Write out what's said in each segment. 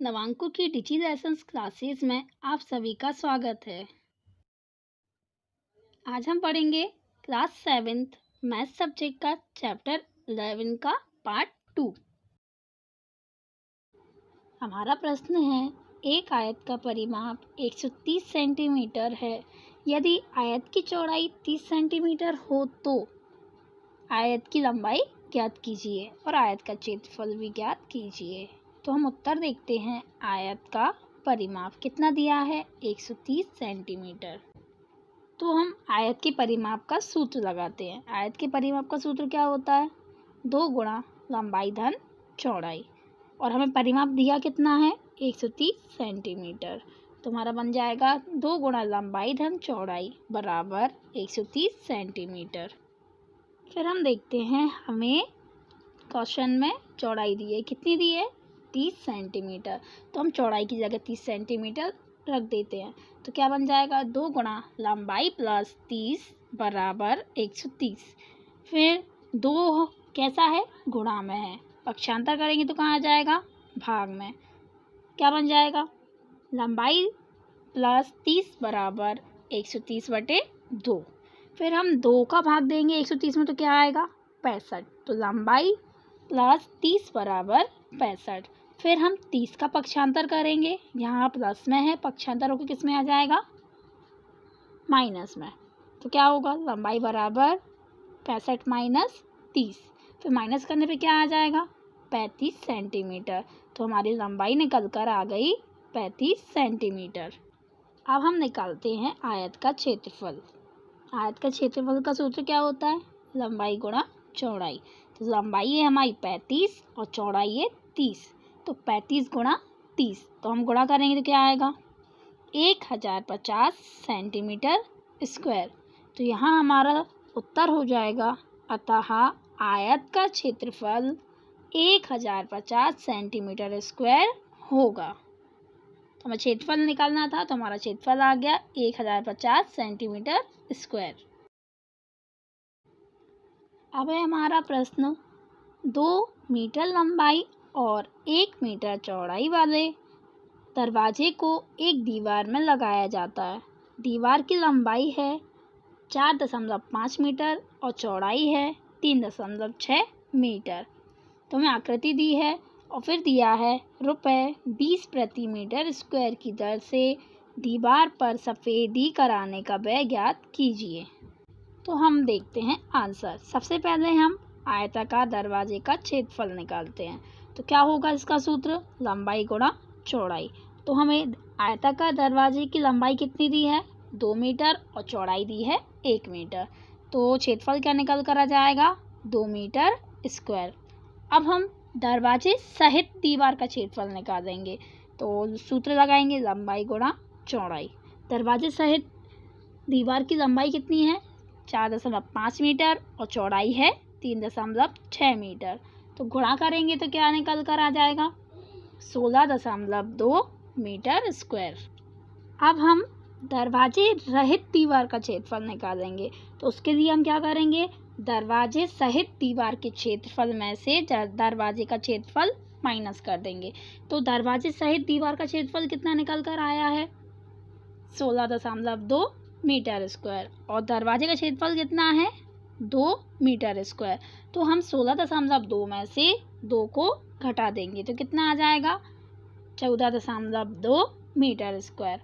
नवांकुर की डिजी lessons classes में आप सभी का स्वागत है। आज हम पढ़ेंगे क्लास 7th मैथ सब्जेक्ट का चैप्टर 11 का पार्ट 2। हमारा प्रश्न है, एक आयत का परिमाप 130 सेंटीमीटर है। यदि आयत की चौड़ाई 30 सेंटीमीटर हो तो आयत की लंबाई ज्ञात कीजिए और आयत का क्षेत्रफल भी ज्ञात कीजिए। तो हम उत्तर देखते हैं। आयत का परिमाप कितना दिया है? 130 सेंटीमीटर। तो हम आयत के परिमाप का सूत्र लगाते हैं। आयत के परिमाप का सूत्र क्या होता है? 2 गुणा लंबाई धन चौड़ाई। और हमें परिमाप दिया कितना है? 130 सेंटीमीटर। तो हमारा बन जाएगा 2 गुणा लंबाई धन चौड़ाई बराबर 130 सेंटीमीटर। फिर हम देखते हैं, हमें क्वेश्चन में चौड़ाई दी है। कितनी दी है? 30 सेंटीमीटर। तो हम चौड़ाई की जगह 30 सेंटीमीटर रख देते हैं। तो क्या बन जाएगा? 2 गुणा लंबाई प्लस 30 बराबर 130। फिर 2 कैसा है? गुणा में है। पक्षांतर करेंगे तो कहाँ आ जाएगा? भाग में। क्या बन जाएगा? लंबाई प्लस 30 बराबर 130/2। फिर हम 2 का भाग देंगे 130 में तो क्या आएगा? 65। तो लंबाई प्लस 30 बराबर 65। फिर हम 30 का पक्षांतर करेंगे। यहाँ प्लस में है, पक्षांतर होकर किस में आ जाएगा? माइनस में। तो क्या होगा? लंबाई बराबर 65 माइनस 30। फिर माइनस करने पे क्या आ जाएगा? 35 सेंटीमीटर। तो हमारी लंबाई निकल कर आ गई 35 सेंटीमीटर। अब हम निकालते हैं आयत का क्षेत्रफल। आयत का क्षेत्रफल का सूत्र क्या होता है? लंबाई गुणा चौड़ाई। तो लंबाई है हमारी 35 और चौड़ाई है 30। तो 35 गुणा 30। तो हम गुणा करेंगे तो क्या आएगा? 1050 सेंटीमीटर स्क्वायर। तो यहाँ हमारा उत्तर हो जाएगा, अतः आयत का क्षेत्रफल 1050 सेंटीमीटर स्क्वायर होगा। तो हमें क्षेत्रफल निकालना था, तो हमारा क्षेत्रफल आ गया 1050 सेंटीमीटर स्क्वायर। अब है हमारा प्रश्न, 2 मीटर लंबाई और 1 मीटर चौड़ाई वाले दरवाजे को एक दीवार में लगाया जाता है। दीवार की लंबाई है 4.5 मीटर और चौड़ाई है 3.6 मीटर। तो हमें आकृति दी है और फिर दिया है ₹20 प्रति मीटर स्क्वायर की दर से दीवार पर सफ़ेदी कराने का व्यय ज्ञात कीजिए। तो हम देखते हैं आंसर। सबसे पहले हम आयताकार दरवाजे का क्षेत्रफल निकालते हैं। तो क्या होगा इसका सूत्र? लंबाई गुणा चौड़ाई। तो हमें आयताकार दरवाजे की लंबाई कितनी दी है? 2 मीटर और चौड़ाई दी है 1 मीटर। तो क्षेत्रफल क्या निकल कर आ जाएगा? 2 मीटर स्क्वायर। अब हम दरवाजे सहित दीवार का क्षेत्रफल निकालेंगे। तो सूत्र लगाएंगे, लंबाई गुणा चौड़ाई। दरवाजे सहित दीवार की लंबाई कितनी है? 4.5 मीटर और चौड़ाई है 3.6 मीटर। तो गुणा करेंगे तो क्या निकल कर आ जाएगा? 16.2 मीटर स्क्वायर। अब हम दरवाजे रहित दीवार का क्षेत्रफल निकालेंगे। तो उसके लिए हम क्या करेंगे? दरवाजे सहित दीवार के क्षेत्रफल में से दरवाजे का क्षेत्रफल माइनस कर देंगे। तो दरवाजे सहित दीवार का क्षेत्रफल कितना निकल कर आया है? 16.2 मीटर स्क्वायर। और दरवाजे का क्षेत्रफल कितना है? 2 मीटर स्क्वायर। तो हम 16.2 में से 2 को घटा देंगे तो कितना आ जाएगा? 14.2 मीटर स्क्वायर।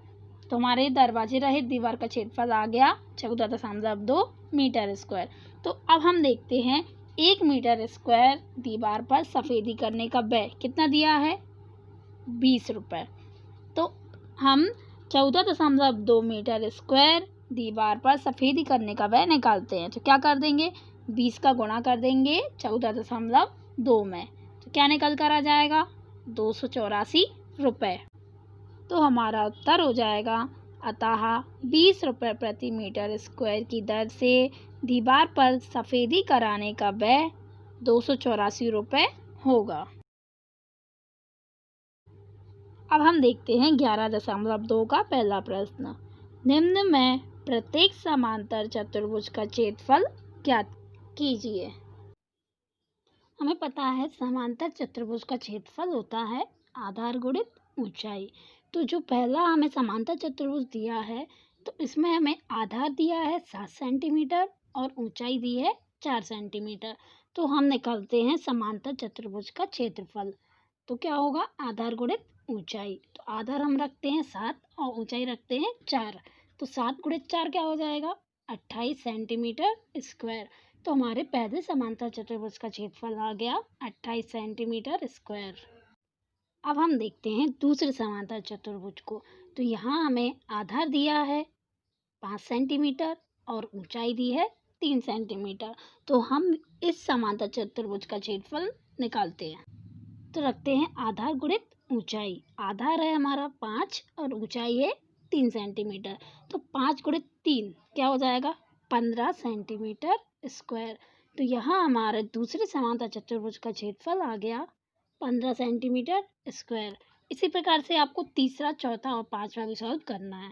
तो हमारे दरवाजे रहित दीवार का क्षेत्रफल आ गया 14.2 मीटर स्क्वायर। तो अब हम देखते हैं 1 मीटर स्क्वायर दीवार पर सफ़ेदी करने का व्यय कितना दिया है? 20 रुपये। तो हम 14.2 मीटर स्क्वायर दीवार पर सफ़ेदी करने का व्यय निकालते हैं। तो क्या कर देंगे? 20 का गुणा कर देंगे 14.2 में। तो क्या निकल कर आ जाएगा? 284 रुपये। तो हमारा उत्तर हो जाएगा, अतः 20 रुपये प्रति मीटर स्क्वायर की दर से दीवार पर सफ़ेदी कराने का व्यय 284 रुपये होगा। अब हम देखते हैं 11.2 का पहला प्रश्न। निम्न में प्रत्येक समांतर चतुर्भुज का क्षेत्रफल ज्ञात कीजिए। हमें पता है समांतर चतुर्भुज का क्षेत्रफल होता है आधार गुणित ऊंचाई। तो जो पहला हमें समांतर चतुर्भुज दिया है, तो इसमें हमें आधार दिया है 7 सेंटीमीटर और ऊंचाई दी है 4 सेंटीमीटर। तो हम निकालते हैं समांतर चतुर्भुज का क्षेत्रफल। तो क्या होगा, आधार गुणित ऊंचाई। तो आधार हम रखते हैं 7 और ऊंचाई रखते हैं 4। तो 7 गुणित 4 क्या हो जाएगा, 28 सेंटीमीटर स्क्वायर। तो हमारे पहले समांतर चतुर्भुज का क्षेत्रफल आ गया 28 सेंटीमीटर स्क्वायर। अब हम देखते हैं दूसरे समांतर चतुर्भुज को। तो यहाँ हमें आधार दिया है 5 सेंटीमीटर और ऊंचाई दी है 3 सेंटीमीटर। तो हम इस समांतर चतुर्भुज का क्षेत्रफल निकालते हैं। तो रखते हैं आधार गुणित ऊंचाई। आधार है हमारा 5 और ऊंचाई है 3 सेंटीमीटर। तो 5 गुणित 3 क्या हो जाएगा, 15 सेंटीमीटर स्क्वायर। तो यहाँ हमारे दूसरे समांतर चतुर्भुज का क्षेत्रफल आ गया 15 सेंटीमीटर स्क्वायर। इसी प्रकार से आपको तीसरा, चौथा और पांचवा भी सॉल्व करना है।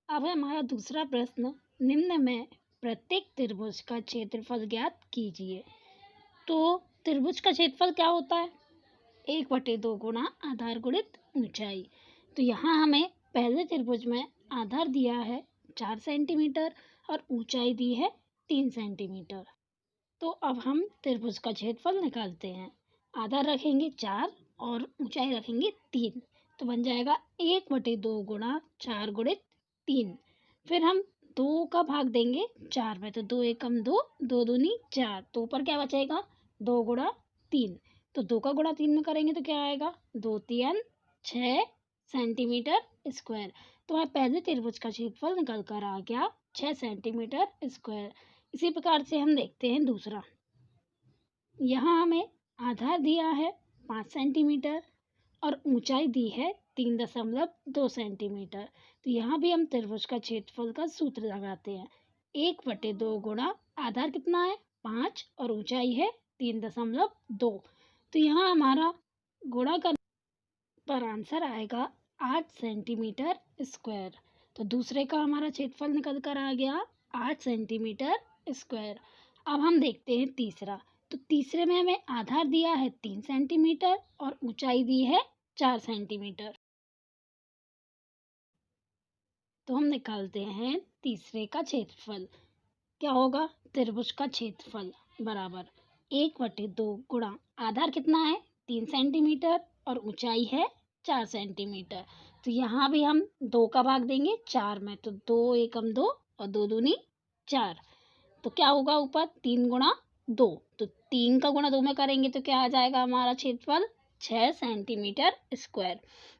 अब है हमारा दूसरा प्रश्न, निम्न में प्रत्येक त्रिभुज का क्षेत्रफल ज्ञात कीजिए। तो त्रिभुज का क्षेत्रफल क्या होता है, 1/2 गुणा आधार गुणित ऊंचाई। तो यहाँ हमें पहले त्रिभुज में आधार दिया है 4 सेंटीमीटर और ऊंचाई दी है 3 सेंटीमीटर। तो अब हम त्रिभुज का क्षेत्रफल निकालते हैं। आधार रखेंगे 4 और ऊंचाई रखेंगे 3। तो बन जाएगा 1/2 गुणा 4 गुणित 3। फिर हम 2 का भाग देंगे 4 में। तो 2 एकम 2, 2 दूनी 4। तो ऊपर क्या बचेगा, 2 गुणा 3। तो 2 का गुणा 3 में करेंगे तो क्या आएगा, 2 3 6 सेंटीमीटर स्क्वायर। तो हमारे पहले त्रिभुज का क्षेत्रफल निकल कर आ गया 6 सेंटीमीटर स्क्वायर। इसी प्रकार से हम देखते हैं दूसरा। यहाँ हमें आधार दिया है 5 सेंटीमीटर और ऊंचाई दी है 3.2 सेंटीमीटर। तो यहाँ भी हम त्रिभुज का क्षेत्रफल का सूत्र लगाते हैं। 1/2 गुणा आधार कितना है 5 और ऊंचाई है 3.2। तो यहाँ हमारा गुणा कर पर आंसर आएगा 8 सेंटीमीटर स्क्वायर। तो दूसरे का हमारा क्षेत्रफल निकल कर आ गया 8 सेंटीमीटर स्क्वायर। अब हम देखते हैं तीसरा। तो तीसरे में हमें आधार दिया है 3 सेंटीमीटर और ऊंचाई दी है 4 सेंटीमीटर। तो हम निकालते हैं तीसरे का क्षेत्रफल। क्या होगा, त्रिभुज का क्षेत्रफल बराबर 1/2 गुणा आधार कितना है 3 सेंटीमीटर और ऊंचाई है 4 सेंटीमीटर। तो यहाँ भी हम 2 का भाग देंगे 4 में। तो 2 एकम 2 और 2 दूनी 4। तो क्या होगा, ऊपर 3 गुणा 2। तो 3 का गुणा 2 में करेंगे तो क्या आ जाएगा हमारा क्षेत्रफल 6 सेंटीमीटर स्क्वायर।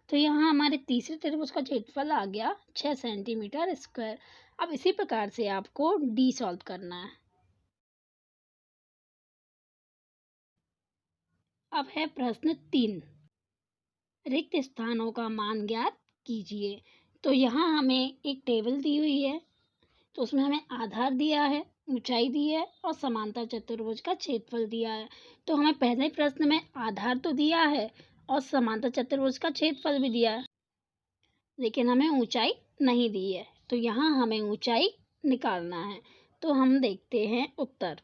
तो यहाँ हमारे तीसरे त्रिभुज का क्षेत्रफल आ गया 6 सेंटीमीटर स्क्वायर। अब इसी प्रकार से आपको डी सॉल्व करना है। अब है प्रश्न 3, रिक्त स्थानों का मान ज्ञात कीजिए। तो यहाँ हमें एक टेबल दी हुई है। तो उसमें हमें आधार दिया है, ऊंचाई दी है और समांतर चतुर्भुज का क्षेत्रफल दिया है। तो हमें पहले प्रश्न में आधार तो दिया है और समांतर चतुर्भुज का क्षेत्रफल भी दिया है, लेकिन हमें ऊंचाई नहीं दी है। तो यहाँ हमें ऊंचाई निकालना है। तो हम देखते हैं उत्तर।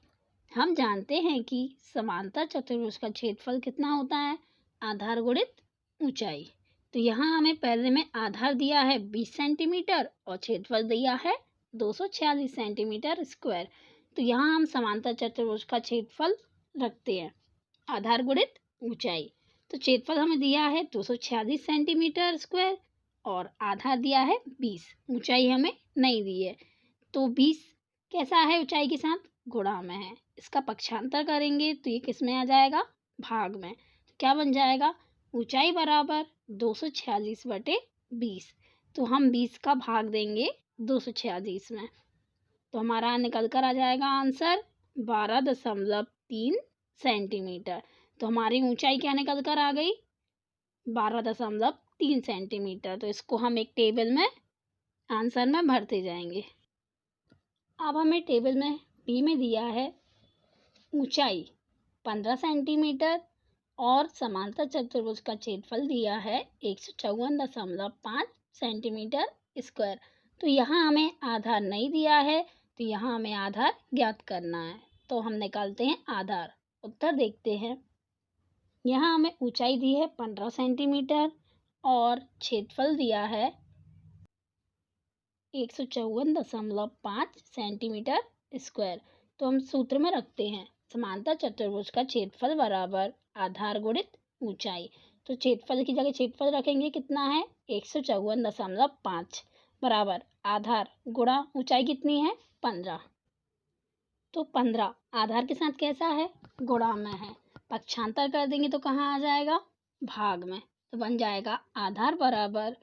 हम जानते हैं कि समांतर चतुर्भुज का क्षेत्रफल कितना होता है, आधार गुणित ऊंचाई। तो यहाँ हमें पहले में आधार दिया है 20 सेंटीमीटर और क्षेत्रफल दिया है 246 सेंटीमीटर स्क्वायर। तो यहाँ हम समांतर चतुर्भुज का क्षेत्रफल रखते हैं आधार गुणित ऊंचाई। तो क्षेत्रफल हमें दिया है 246 सेंटीमीटर स्क्वायर और आधार दिया है 20, ऊंचाई हमें नहीं दी है। तो 20 कैसा है, ऊंचाई के साथ गुणा में है। इसका पक्षांतर करेंगे तो ये किस में आ जाएगा, भाग में। तो क्या बन जाएगा, ऊंचाई बराबर 246/20। तो हम 20 का भाग देंगे 246 में। तो हमारा निकल कर आ जाएगा आंसर 12.3 सेंटीमीटर। तो हमारी ऊंचाई क्या निकल कर आ गई, 12.3 सेंटीमीटर। तो इसको हम एक टेबल में आंसर में भरते जाएंगे। अब हमें टेबल में बी में दिया है ऊंचाई 15 सेंटीमीटर और समांतर चतुर्भुज का क्षेत्रफल दिया है 154.5 सेंटीमीटर स्क्वायर। तो यहाँ हमें आधार नहीं दिया है, तो यहाँ हमें आधार ज्ञात करना है। तो हम निकालते हैं आधार। उत्तर देखते हैं। यहाँ हमें ऊंचाई दी है 15 सेंटीमीटर और क्षेत्रफल दिया है 154.5 सेंटीमीटर स्क्वायर। तो हम सूत्र में रखते हैं समांतर चतुर्भुज का क्षेत्रफल बराबर आधार गुणित ऊंचाई। तो क्षेत्रफल की जगह क्षेत्रफल रखेंगे, कितना है 154.5 बराबर आधार गुणा ऊंचाई कितनी है 15। तो 15 आधार के साथ कैसा है, गुणा में है, पक्षांतर कर देंगे तो कहाँ आ जाएगा, भाग में। तो बन जाएगा आधार बराबर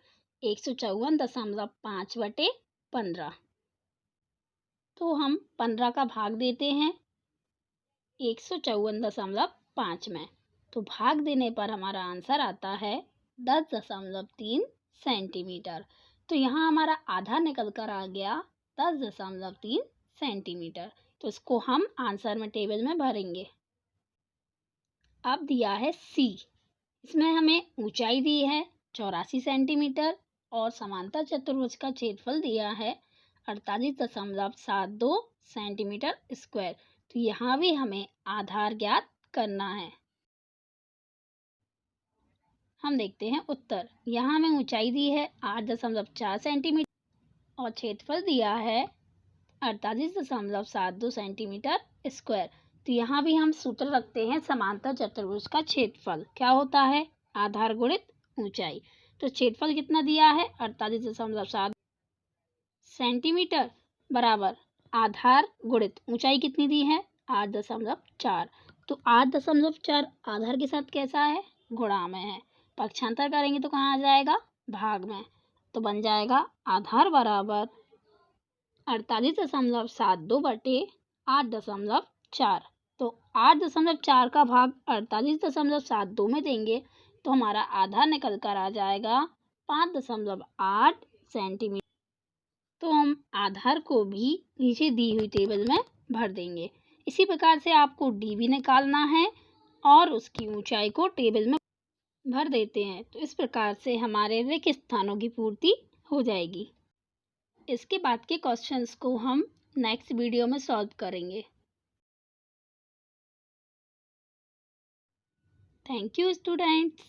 154.5 बटे 15। तो हम 15 का भाग देते हैं 154.5 में, तो भाग देने पर हमारा आंसर आता है 10.3 सेंटीमीटर। तो यहाँ हमारा आधा निकल कर आ गया 10.3 सेंटीमीटर। तो इसको हम आंसर में टेबल में भरेंगे। अब दिया है सी, इसमें हमें ऊंचाई दी है 84 सेंटीमीटर और समांतर चतुर्भुज का क्षेत्रफल दिया है 48.72 सेंटीमीटर स्क्वायर। तो यहाँ भी हमें आधार ज्ञात करना है। हम देखते हैं उत्तर। यहाँ हमें ऊंचाई दी है 8.4 सेंटीमीटर और क्षेत्रफल दिया है 48.72 सेंटीमीटर स्क्वायर। तो यहाँ भी हम सूत्र रखते हैं समांतर चतुर्भुज का क्षेत्रफल क्या होता है, आधार गुणित ऊंचाई। तो क्षेत्रफल कितना दिया है 48.7 सेंटीमीटर बराबर आधार गुणित ऊंचाई कितनी दी है 8.4। तो 8.4 आधार के साथ कैसा है, गुणा में है, पक्षांतर करेंगे तो कहाँ आ जाएगा, भाग में। तो बन जाएगा आधार बराबर 48.72 बटे 8.4। तो 8.4 का भाग 48.72 में देंगे तो हमारा आधार निकल कर आ जाएगा 5.8 सेंटीमीटर। तो हम आधार को भी नीचे दी हुई टेबल में भर देंगे। इसी प्रकार से आपको डी भी निकालना है और उसकी ऊंचाई को टेबल में भर देते हैं। तो इस प्रकार से हमारे रिक्त स्थानों की पूर्ति हो जाएगी। इसके बाद के क्वेश्चंस को हम नेक्स्ट वीडियो में सॉल्व करेंगे। Thank you students.